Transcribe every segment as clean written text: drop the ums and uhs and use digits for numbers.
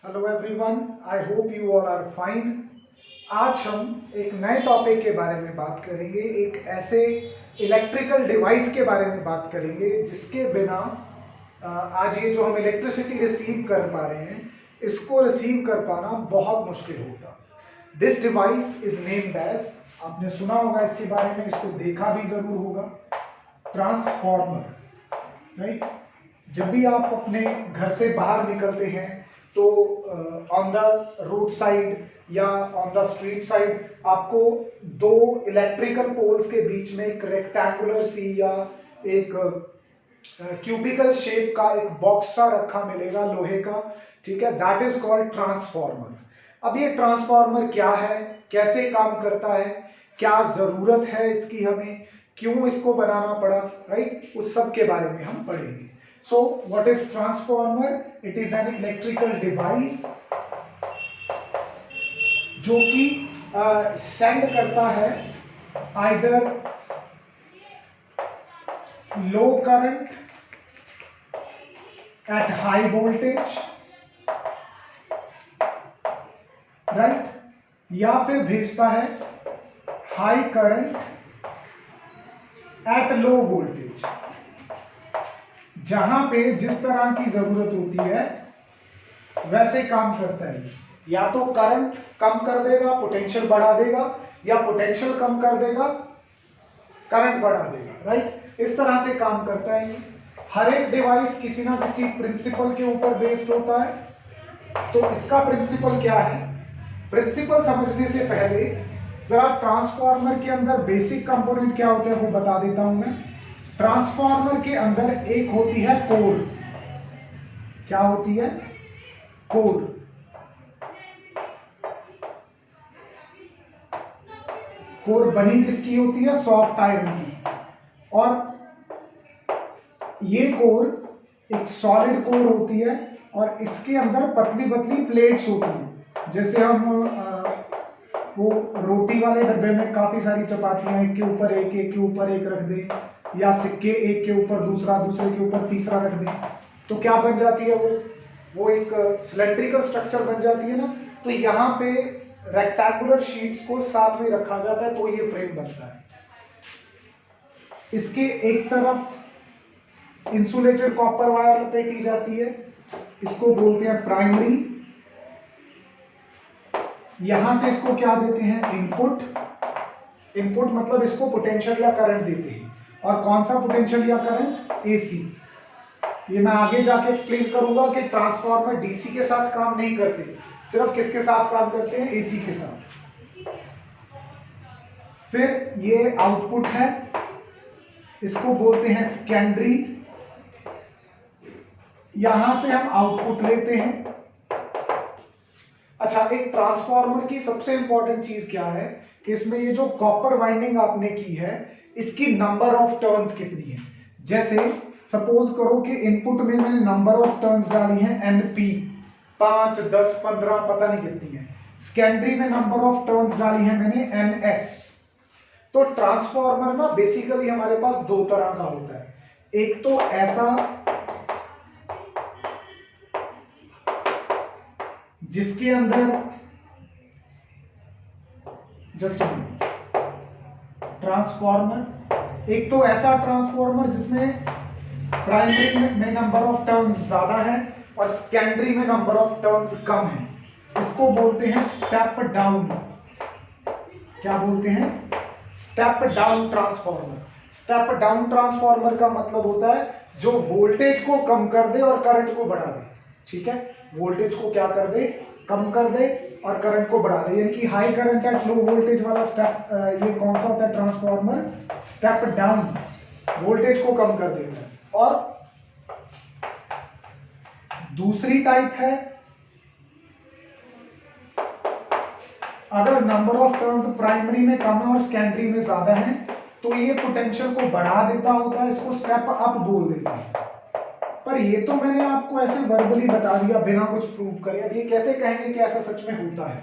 Hello everyone, I hope you all are fine. आज हम एक नए टॉपिक के बारे में बात करेंगे, एक ऐसे इलेक्ट्रिकल डिवाइस के बारे में बात करेंगे जिसके बिना आज ये जो हम इलेक्ट्रिसिटी रिसीव कर पा रहे हैं, इसको रिसीव कर पाना बहुत मुश्किल होता। This device is named as, आपने सुना होगा इसके बारे में, इसको देखा भी जरूर होगा, ट्रांसफॉर्मर। राइट। जब भी आप अपने घर से बाहर निकलते हैं तो ऑन द रोड साइड या ऑन द स्ट्रीट साइड आपको दो इलेक्ट्रिकल पोल्स के बीच में एक रेक्टेंगुलर सी या एक क्यूबिकल शेप का एक बॉक्स सा रखा मिलेगा लोहे का। ठीक है, दैट इज कॉल्ड ट्रांसफॉर्मर। अब ये ट्रांसफॉर्मर क्या है, कैसे काम करता है, क्या जरूरत है इसकी, हमें क्यों इसको बनाना पड़ा, राइट, उस सब के बारे में हम पढ़ेंगे। So what is transformer? It is an electrical device जो कि सेंड करता है either low current at high voltage, right, या फिर भेजता है high current at low voltage. जहां पे जिस तरह की जरूरत होती है वैसे काम करता है। या तो करंट कम कर देगा, पोटेंशियल बढ़ा देगा, या पोटेंशियल कम कर देगा, करंट बढ़ा देगा। राइट, इस तरह से काम करता है। हर एक डिवाइस किसी ना किसी प्रिंसिपल के ऊपर बेस्ड होता है। तो इसका प्रिंसिपल क्या है? प्रिंसिपल समझने से पहले जरा ट्रांसफार्मर के अंदर बेसिक कंपोनेंट क्या होते हैं वो बता देता हूं मैं। ट्रांसफार्मर के अंदर एक होती है कोर। क्या होती है? कोर। कोर बनी किसकी होती है? सॉफ्ट आयरन की। और ये कोर एक सॉलिड कोर होती है और इसके अंदर पतली पतली प्लेट्स होती हैं। जैसे हम वो रोटी वाले डब्बे में काफी सारी चपातियां एक के ऊपर एक के ऊपर एक रख दें, या सिक्के एक के ऊपर दूसरा, दूसरे के ऊपर तीसरा रख दें, तो क्या बन जाती है? वो एक सिलेंड्रिकल स्ट्रक्चर बन जाती है ना। तो यहाँ पे रेक्टेंगुलर शीट्स को साथ में रखा जाता है तो ये फ्रेम बनता है। इसके एक तरफ इंसुलेटेड कॉपर वायर लपेटी जाती है, इसको बोलते हैं प्राइमरी। यहां से इसको क्या देते हैं? इनपुट। इनपुट मतलब इसको पोटेंशियल या करंट देते हैं। और कौन सा पोटेंशियल या करंट? एसी। ये मैं आगे जाके एक्सप्लेन करूंगा कि ट्रांसफार्मर डीसी के साथ काम नहीं करते, सिर्फ किसके साथ काम करते हैं? एसी के साथ। फिर ये आउटपुट है, इसको बोलते हैं सेकेंडरी। यहां से हम आउटपुट लेते हैं। अच्छा, एक ट्रांसफार्मर की सबसे इंपॉर्टेंट चीज क्या है कि इसमें ये जो कॉपर वाइंडिंग आपने की है, इसकी नंबर ऑफ टर्न्स कितनी है। जैसे सपोज करो कि इनपुट में मैंने नंबर ऑफ टर्न्स डाली है एनपी, 5, 10, 15, पता नहीं कितनी है। सेकेंडरी में नंबर ऑफ टर्न्स डाली है मैंने एनएस। तो ट्रांसफार्मर ना बेसिकली हमारे पास दो तरह का होता है। एक तो ऐसा जिसके अंदर, जस्ट ट्रांसफार्मर, एक तो ऐसा ट्रांसफार्मर जिसमें प्राइमरी में नंबर ऑफ टर्न्स ज्यादा है और सेकेंडरी में नंबर ऑफ टर्न्स कम है। इसको बोलते हैं स्टेप डाउन। क्या बोलते हैं? Step down transformer. Step down transformer का मतलब होता है जो वोल्टेज को कम कर दे और करंट को बढ़ा दे। ठीक है, वोल्टेज को क्या कर दे? कम कर दे और करंट को बढ़ा दे, यानी कि high current at low voltage वाला स्टेप। ये कौन सा होता है ट्रांसफार्मर? स्टेप डाउन, वोल्टेज को कम कर देता है। और दूसरी टाइप है, अगर नंबर ऑफ टर्न्स प्राइमरी में कम है और सेकेंडरी में ज्यादा है तो ये पोटेंशियल को बढ़ा देता होता है, इसको स्टेप अप बोल देता है। पर ये तो मैंने आपको ऐसे वर्बली बता दिया बिना कुछ प्रूव करे। अब ये कैसे कहेंगे कि ऐसा सच में होता है?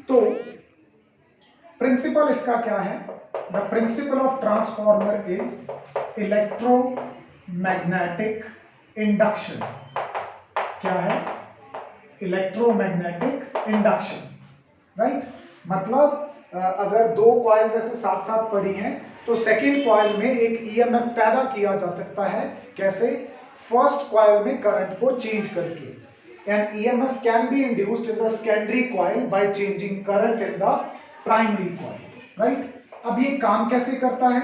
तो प्रिंसिपल इसका क्या है? The principle of transformer is electromagnetic induction. क्या है? Electromagnetic induction, right. मतलब अगर दो कॉइल्स ऐसे साथ साथ पड़ी हैं तो सेकेंड कॉइल में एक ईएमएफ पैदा किया जा सकता है। कैसे? फर्स्ट कॉइल में करंट को चेंज करके। And EMF can be induced in the secondary coil by changing current in the primary coil, right. अब ये काम कैसे करता है?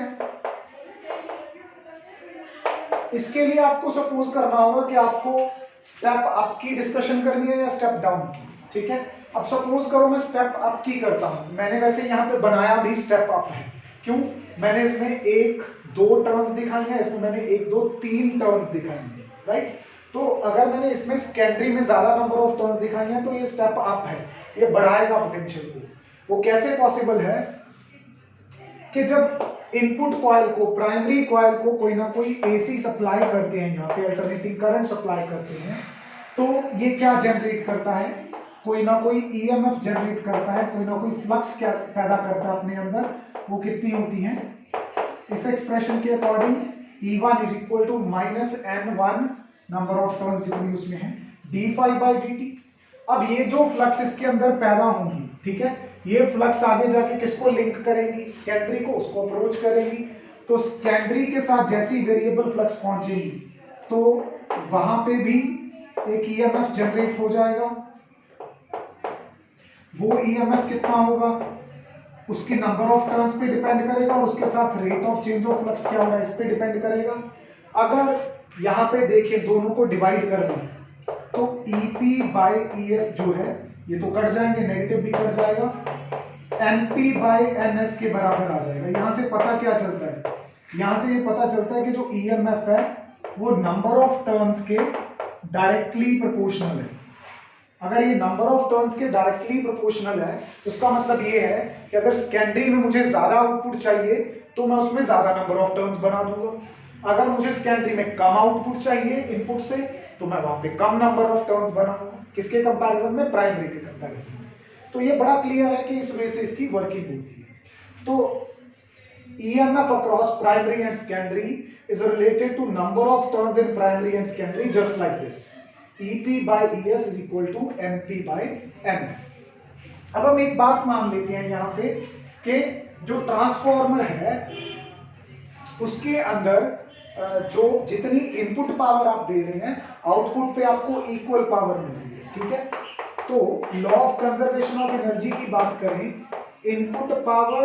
इसके लिए आपको सपोज करना होगा कि आपको स्टेप अप की डिस्कशन करनी है या स्टेप डाउन की, ठीक है। अब सपोज करो मैं स्टेप अप की करता हूं। मैंने वैसे यहाँ पे बनाया भी स्टेप अप है। क्यों? मैंने इसमें 1-2 टर्न्स दिखाई हैं, इसमें मैंने 1-2-3 टर्न्स दिखाई हैं, राइट। तो अगर मैंने इसमें सेकेंडरी में ज्यादा नंबर ऑफ टर्न्स दिखाई हैं तो ये स्टेप अप है, ये बढ़ाएगा पोटेंशियल को। वो कैसे पॉसिबल है कि जब इनपुट कॉइल को, प्राइमरी कॉइल को कोई ना कोई एसी सप्लाई करते हैं, यहाँ पे अल्टरनेटिंग करंट सप्लाई करते हैं, तो ये क्या जनरेट करता है? कोई ना कोई ईएमएफ जनरेट करता है, कोई ना कोई फ्लक्स क्या पैदा करता है अपने अंदर। वो कितनी होती है? इस एक्सप्रेशन के according E1 is equal to -N1 number of turn जितनी उसमें है d∅dt। अब ये जो फ्लक्स इसके अंदर पैदा होंगी, ठीक है, ये फ्लक्स आगे जाके किसको लिंक करेंगी? सेकेंडरी को, उसको अप्रोच करेंगी। तो सेकेंडरी के साथ जैसी वेरिएबल फ्लक्स पहुंचेगी तो वहां पे भी एक ईएमएफ जनरेट हो जाएगा। वो ईएमएफ कितना होगा? उसकी नंबर ऑफ टर्न्स पे डिपेंड करेगा और उसके साथ rate of change of flux क्या होगा इस पे डिपेंड करेगा। अगर यहाँ पे देखें दोनों को डिवाइड कर दें तो EP/ES जो है ये तो कट जाएंगे, नेगेटिव भी कट जाएगा, NP/NS के बराबर आ जाएगा। यहां से पता क्या चलता है? यहां से ये पता चलता है कि जो ईएमएफ है वो नंबर ऑफ टर्न्स के डायरेक्टली प्रोपोर्शनल है। अगर ये नंबर ऑफ टर्न्स के डायरेक्टली प्रोपोर्शनल है तो इसका मतलब ये है कि अगर सेकेंडरी में मुझे ज्यादा आउटपुट चाहिए तो मैं उसमें ज्यादा नंबर ऑफ टर्न्स बना दूंगा। अगर मुझे सेकेंडरी में कम आउटपुट चाहिए इनपुट से तो मैं वहां पे कम नंबर ऑफ टर्न्स बनाऊंगा। किसके कंपैरिजन में? प्राइमरी के कंपैरिजन में। तो ये बड़ा क्लियर है कि इस वे से इसकी वर्किंग होती है। तो EMF across primary and secondary is related to number of turns in primary and secondary just like this. EP/ES is equal to NP/NS। अब हम एक बात मान लेते हैं यहाँ पे कि जो ट्रांसफॉर्मर है उसके अंदर जो जितनी इनपुट पावर आप दे रहे हैं आउटपुट पे आपको इक्वल पावर मिल रही है, ठीक है। तो law of conservation of energy की बात करें, इनपुट पावर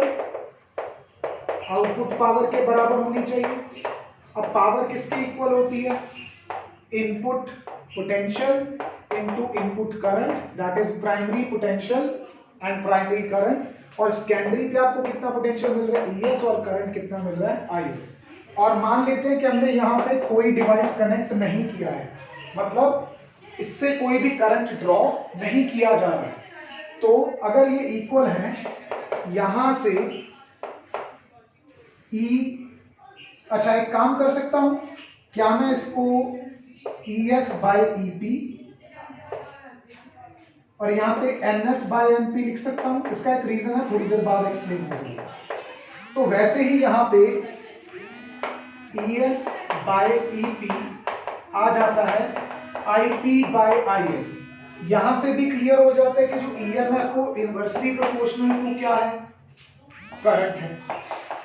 आउटपुट पावर के बराबर होनी चाहिए। अब पावर किसके इक्वल होती है? Input potential into input current, that is primary potential and primary current. और सेकेंडरी पे आपको कितना पोटेंशियल मिल रहा है? ES, और करंट कितना मिल रहा है? IS। और मान लेते हैं कि हमने यहाँ पे कोई डिवाइस कनेक्ट नहीं किया है, मतलब इससे कोई भी करंट ड्रॉ नहीं किया जा रहा है। तो अगर ये इक्वल है, यहां से अच्छा एक काम कर सकता हूं, क्या मैं इसको ES/EP और यहाँ पे NS/NP लिख सकता हूं? इसका एक रीजन है, थोड़ी देर बाद एक्सप्लेन हो जाएगा। तो वैसे ही यहाँ पे ES/EP आ जाता है IP/IS। यहां से भी क्लियर हो जाता है कि जो EMF को इनवर्सली प्रोपोर्शनल टू क्या है? करंट है।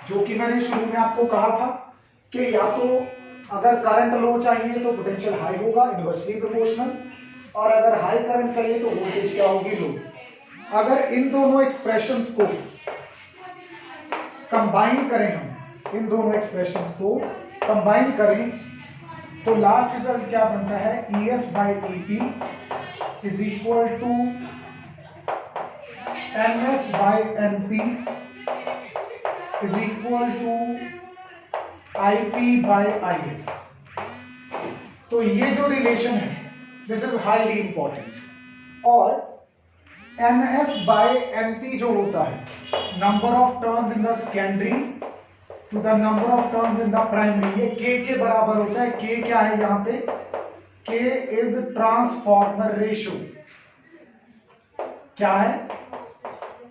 जो कि मैंने शुरू में आपको कहा था कि या तो अगर करंट लो चाहिए तो पोटेंशियल हाई होगा, इनवर्सली प्रोपोर्शनल, और अगर हाई करंट चाहिए तो वोल्टेज क्या होगी? लो। अगर इन दोनों एक्सप्रेशंस को कंबाइन करें, हम इन दोनों एक्सप्रेशंस को कंबाइन करें तो लास्ट रिजल्ट क्या बनता है? ES/EP is equal to NS/NP is equal to IP/IS। तो ये जो रिलेशन है दिस इज हाईली इंपॉर्टेंट। और NS/NP जो होता है, number of turns in the secondary to the number of turns in the primary, ये K के बराबर होता है। K क्या है यहाँ पे? K is transformer ratio. क्या है?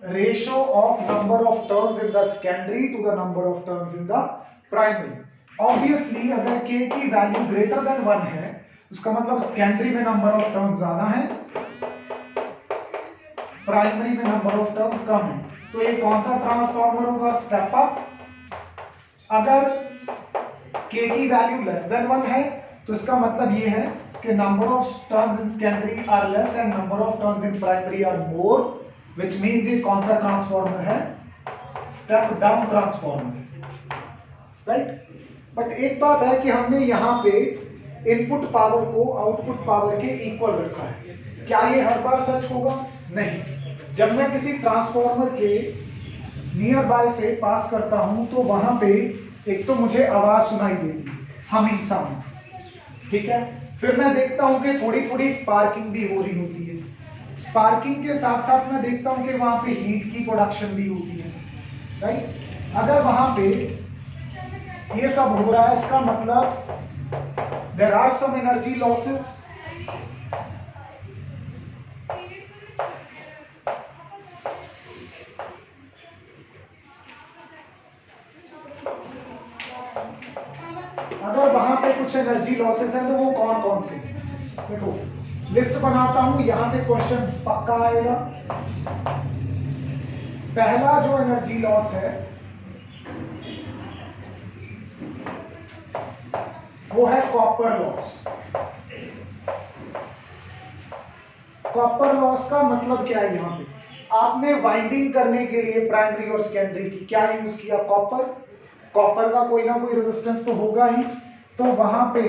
Ratio of number of turns in the secondary to the number of turns in the primary. Obviously अगर K की वैल्यू ग्रेटर देन 1 है उसका मतलब सेकेंडरी में नंबर ऑफ टर्न्स ज्यादा है प्राइमरी में नंबर ऑफ टर्न्स कम है, तो ये कौन सा ट्रांसफार्मर होगा? Step up. अगर K की वैल्यू लेस देन 1 है तो इसका मतलब ये है कि number of turns in secondary are less and number of turns in primary are more, which means ये कौन सा ट्रांसफार्मर है? Step down transformer, right. But एक बात है कि हमने यहाँ पे इनपुट पावर को आउटपुट पावर के इक्वल रखा है। क्या ये हर बार सच होगा? नहीं। जब मैं किसी ट्रांसफार्मर के नियर बाय से पास करता हूं तो वहां पे एक तो मुझे आवाज सुनाई देती है हमेशा में, ठीक है। फिर मैं देखता हूं कि थोड़ी थोड़ी स्पार्किंग भी हो रही होती है। स्पार्किंग के साथ साथ मैं देखता हूं कि वहां पे हीट की प्रोडक्शन भी होती है, राइट। अगर वहां पे ये सब हो रहा है, इसका मतलब there are some energy losses. अगर वहां पे कुछ एनर्जी लॉसेस हैं तो वो कौन कौन से? देखो लिस्ट बनाता हूं, यहां से क्वेश्चन पक्का आएगा। पहला जो एनर्जी लॉस है वो है कॉपर लॉस। कॉपर लॉस का मतलब क्या है? यहां पे आपने वाइंडिंग करने के लिए प्राइमरी और सेकेंडरी की क्या यूज किया? कॉपर। कॉपर का कोई ना कोई रेजिस्टेंस तो होगा ही, तो वहां पे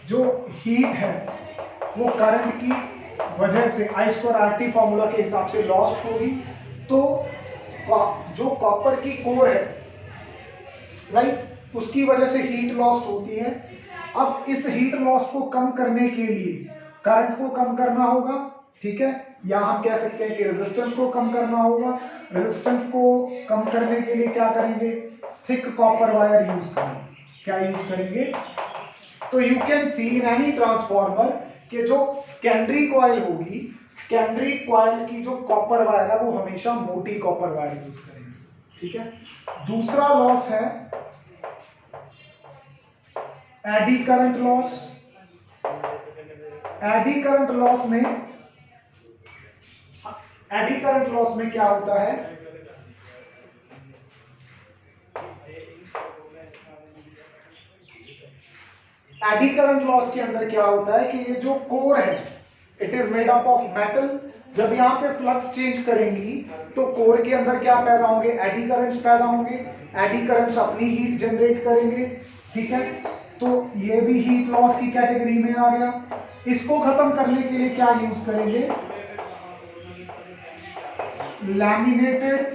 जो हीट है वो करंट की वजह से I²RT फॉर्मूला के हिसाब से लॉस्ट होगी। तो जो कॉपर की कोर है, राइट, उसकी वजह से हीट लॉस्ट होती है। अब इस हीट लॉस को कम करने के लिए करंट को कम करना होगा, ठीक है, या हम कह सकते हैं कि रेजिस्टेंस को कम करना होगा। रेजिस्टेंस को कम करने के लिए क्या करेंगे? थिक कॉपर वायर यूज करेंगे। क्या यूज करेंगे? तो you can see in any transformer कि जो सेकेंडरी कॉइल होगी, सेकेंडरी कॉइल की जो कॉपर वायर है वो हमेशा मोटी कॉपर वायर यूज करेंगे, ठीक है। दूसरा लॉस है eddy current loss. Eddy current loss में क्या होता है? एडी करंट लॉस के अंदर क्या होता है कि ये जो कोर है it is made up of metal. जब यहाँ पे फ्लक्स चेंज करेंगी तो कोर के अंदर क्या पैदा होंगे? एडी करंट्स पैदा होंगे। एडी करंट्स अपनी हीट जनरेट करेंगे, ठीक है। तो ये भी हीट लॉस की कैटेगरी में आ गया। इसको खत्म करने के लिए क्या यूज करेंगे? लैमिनेटेड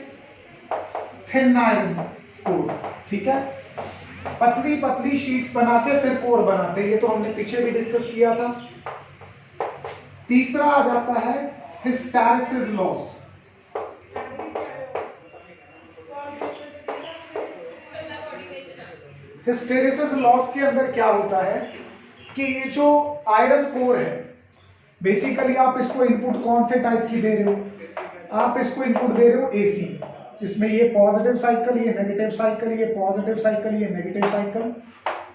थिन आयरन कोर, ठीक है। पतली पतली शीट्स बना के फिर कोर बनाते हैं, ये तो हमने पीछे भी डिस्कस किया था। तीसरा आ जाता है हिस्टैरिसीस लॉस। हिस्टैरिसीस लॉस के अंदर क्या होता है कि ये जो आयरन कोर है, बेसिकली आप इसको इनपुट कौन से टाइप की दे रहे हो? आप इसको इनपुट दे रहे हो एसी। इसमें ये पॉजिटिव साइकिल, ये नेगेटिव साइकिल, ये पॉजिटिव साइकिल, ये नेगेटिव साइकिल।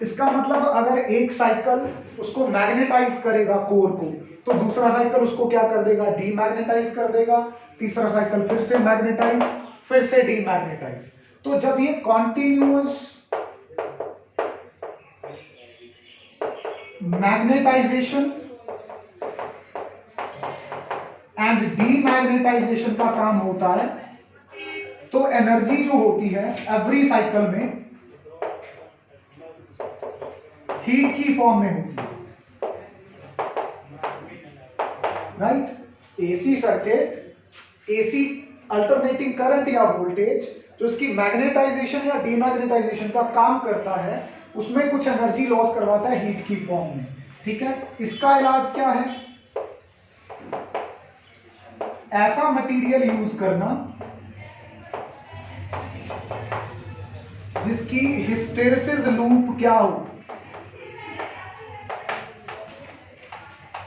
इसका मतलब अगर एक साइकिल उसको मैग्नेटाइज करेगा कोर को, तो दूसरा साइकिल उसको क्या कर देगा? डीमैग्नेटाइज कर देगा। तीसरा साइकिल फिर से मैग्नेटाइज, फिर से डीमैग्नेटाइज। तो जब ये कॉन्टिन्यूअस मैग्नेटाइजेशन एंड डीमैग्नेटाइजेशन का काम होता है, तो एनर्जी जो होती है एवरी साइकिल में हीट की फॉर्म में होती है, right. AC circuit, AC alternating current या वोल्टेज जो इसकी मैग्नेटाइजेशन या डीमैग्नेटाइजेशन का काम करता है, उसमें कुछ एनर्जी लॉस करवाता है हीट की फॉर्म में, ठीक है। इसका इलाज क्या है? ऐसा मटेरियल यूज करना जिसकी हिस्टैरिसीस लूप क्या हो?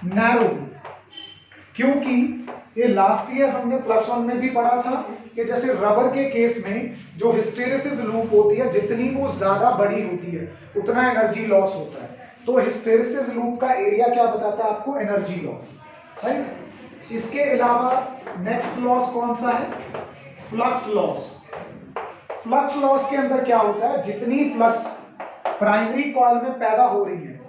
नैरो। क्योंकि ये लास्ट ईयर हमने +1 में भी पढ़ा था कि जैसे रबर के केस में जो हिस्टैरिसीस लूप होती है, जितनी वो ज्यादा बड़ी होती है उतना एनर्जी लॉस होता है। तो हिस्टैरिसीस लूप का एरिया क्या बताता है आपको? Energy loss, right. इसके अलावा नेक्स्ट लॉस कौन सा है? Flux loss. फ्लक्स लॉस के अंदर क्या होता है, जितनी फ्लक्स प्राइमरी कॉइल में पैदा हो रही है,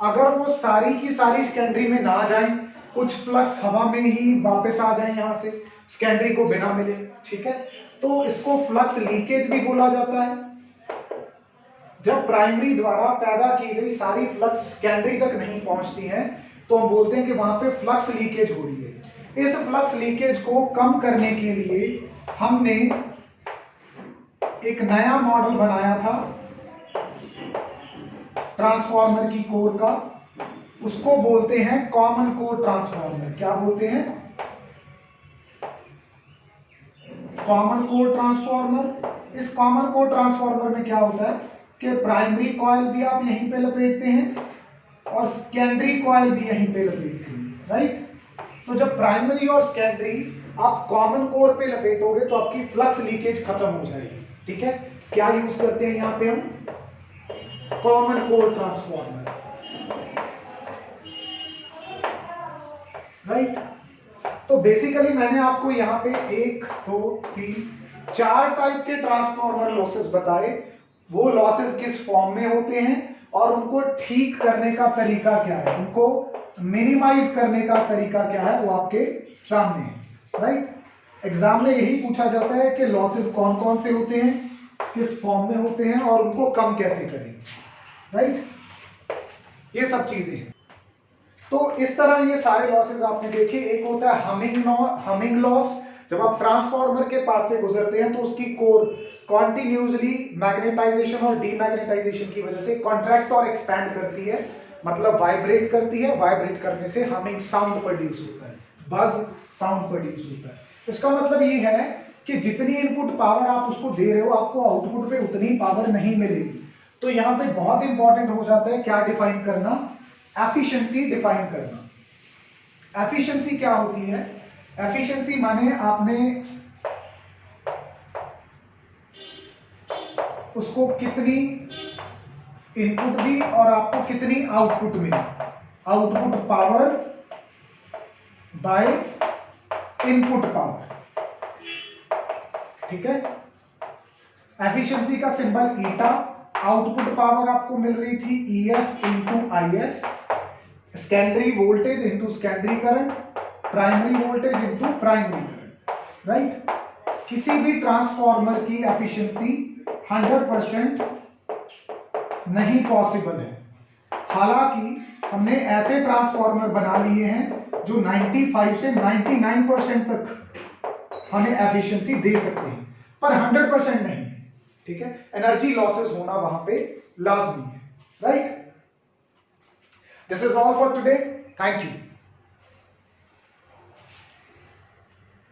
अगर वो सारी की सारी सेकेंडरी में ना जाए, कुछ फ्लक्स हवा में ही वापस आ जाए यहां से सेकेंडरी को बिना मिले, ठीक है, तो इसको फ्लक्स लीकेज भी बोला जाता है। जब प्राइमरी द्वारा पैदा की गई सारी फ्लक्स सेकेंडरी तक नहीं पहुंचती हैं, तो हम बोलते हैं कि वहां पे फ्लक्स लीकेज हो रही है। इस फ्लक्स लीकेज को कम करने के लिए हमने एक नया मॉडल बनाया था ट्रांसफार्मर की कोर का, उसको बोलते हैं कॉमन कोर ट्रांसफार्मर। क्या बोलते हैं? Common core transformer. इस कॉमन कोर ट्रांसफार्मर में क्या होता है कि प्राइमरी कॉइल भी आप यहीं पे लपेटते हैं और सेकेंडरी कॉइल भी यहीं पे लपेटते हैं, राइट। तो जब प्राइमरी और सेकेंडरी आप कॉमन कोर पे लपेटोगे तो आपकी फ्लक्स लीकेज खत्म हो जाएगी, ठीक है। क्या यूज करते हैं यहां पे हम? Common core transformer, right. तो बेसिकली मैंने आपको यहाँ पे 1 2 3 4 टाइप के ट्रांसफार्मर लॉसेस बताए। वो लॉसेस किस फॉर्म में होते हैं और उनको ठीक करने का तरीका क्या है, उनको मिनिमाइज करने का तरीका क्या है, वो आपके सामने है, राइट। एग्जाम में यही पूछा जाता है कि लॉसेस कौन कौन से होते हैं, किस फॉर्म में होते हैं और उनको कम कैसे करें, राइट। ये सब चीजें हैं। तो इस तरह ये सारे लॉसेस आपने देखे। एक होता है हमिंग लॉस। जब आप ट्रांसफार्मर के पास से गुजरते हैं तो उसकी कोर कॉन्टिन्यूसली मैग्नेटाइजेशन और डीमैग्नेटाइजेशन की वजह से कॉन्ट्रैक्ट और एक्सपैंड करती है, मतलब वाइब्रेट करती है। वाइब्रेट करने से हमिंग साउंड प्रोड्यूस होता है, बज साउंड प्रोड्यूस होता है। इसका मतलब ये है कि जितनी इनपुट पावर आप उसको दे रहे हो, आपको आउटपुट पे उतनी पावर नहीं मिलेगी। तो यहाँ पे बहुत इंपॉर्टेंट हो जाता है क्या डिफाइन करना? एफिशिएंसी डिफाइन करना। एफिशिएंसी क्या होती है? एफिशिएंसी माने आपने उसको कितनी इनपुट दी और आपको कितनी आउटपुट मिली। Output power by input power, ठीक है। एफिशिएंसी का सिंबल ईटा। आउटपुट पावर आपको मिल रही थी ES into IS, secondary voltage into secondary current, primary voltage into primary current, right. किसी भी ट्रांसफार्मर की एफिशिएंसी 100% नहीं पॉसिबल है। हालांकि हमने ऐसे ट्रांसफार्मर बना लिए हैं जो 95 से 99% तक हमें एफिशिएंसी दे सकते हैं, पर 100% नहीं, ठीक है। एनर्जी लॉसेस होना वहां पे लाजमी है, right. This is all for today, thank you.